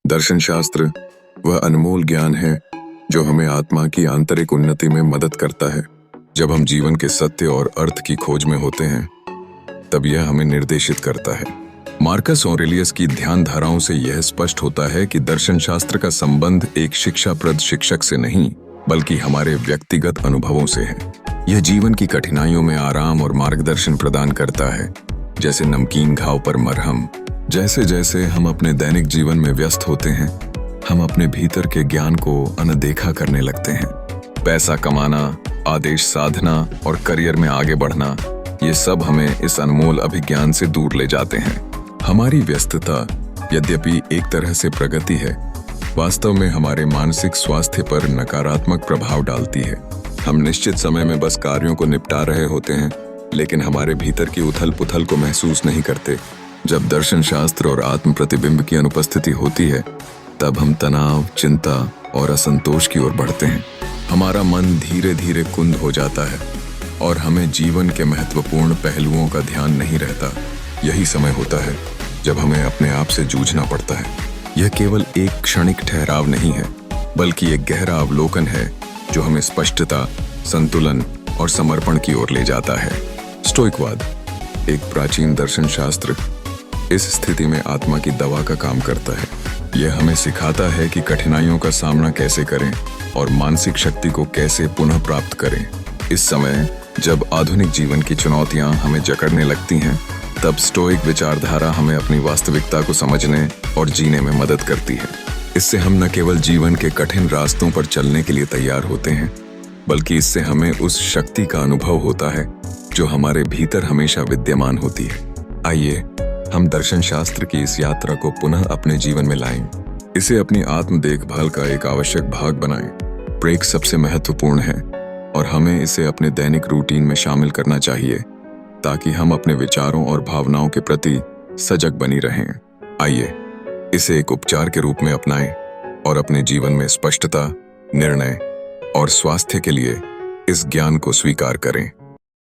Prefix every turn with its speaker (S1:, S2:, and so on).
S1: दर्शन शास्त्र वह अनमोल ज्ञान है जो हमें आत्मा की आंतरिक उन्नति में मदद करता है। जब हम जीवन के सत्य और अर्थ की खोज में होते हैं तब यह हमें निर्देशित करता है। मार्कस ऑरेलियस की ध्यान धाराओं से यह स्पष्ट होता है कि दर्शन शास्त्र का संबंध एक शिक्षाप्रद शिक्षक से नहीं बल्कि हमारे व्यक्तिगत अनुभवों से है। यह जीवन की कठिनाइयों में आराम और मार्गदर्शन प्रदान करता है, जैसे नमकीन घाव पर मरहम। जैसे जैसे हम अपने दैनिक जीवन में व्यस्त होते हैं हम अपने भीतर के ज्ञान को अनदेखा करने लगते हैं। पैसा कमाना, आदेश साधना और करियर में आगे बढ़ना, ये सब हमें इस अनमोल अभिज्ञान से दूर ले जाते हैं। हमारी व्यस्तता यद्यपि एक तरह से प्रगति है, वास्तव में हमारे मानसिक स्वास्थ्य पर नकारात्मक प्रभाव डालती है। हम निश्चित समय में बस कार्यों को निपटा रहे होते हैं लेकिन हमारे भीतर की उथल पुथल को महसूस नहीं करते। जब दर्शन शास्त्र और आत्म प्रतिबिंब की अनुपस्थिति होती है तब हम तनाव, चिंता और असंतोष की ओर बढ़ते हैं। हमारा मन धीरे धीरे कुंद हो जाता है और हमें जीवन के महत्वपूर्ण पहलुओं का ध्यान नहीं रहता। यही समय होता है जब हमें अपने आप से जूझना पड़ता है। यह केवल एक क्षणिक ठहराव नहीं है बल्कि एक गहरा अवलोकन है जो हमें स्पष्टता, संतुलन और समर्पण की ओर ले जाता है। स्टोइकवाद एक प्राचीन दर्शन शास्त्र इस स्थिति में आत्मा की दवा का काम करता है। यह हमें सिखाता है कि कठिनाइयों का सामना कैसे करें और मानसिक शक्ति को कैसे पुनः प्राप्त करें। इस समय जब आधुनिक जीवन की चुनौतियां हमें जकड़ने लगती हैं तब स्टोइक विचारधारा हमें अपनी वास्तविकता को समझने और जीने में मदद करती है। इससे हम न केवल जीवन के कठिन रास्तों पर चलने के लिए तैयार होते हैं बल्कि इससे हमें उस शक्ति का अनुभव होता है जो हमारे भीतर हमेशा विद्यमान होती है। आइए हम दर्शन शास्त्र की इस यात्रा को पुनः अपने जीवन में लाएं। इसे अपनी आत्म देखभाल का एक आवश्यक भाग बनाएं। ब्रेक सबसे महत्वपूर्ण है और हमें इसे अपने दैनिक रूटीन में शामिल करना चाहिए ताकि हम अपने विचारों और भावनाओं के प्रति सजग बनी रहें। आइए इसे एक उपचार के रूप में अपनाएं और अपने जीवन में स्पष्टता, निर्णय और स्वास्थ्य के लिए इस ज्ञान को स्वीकार करें।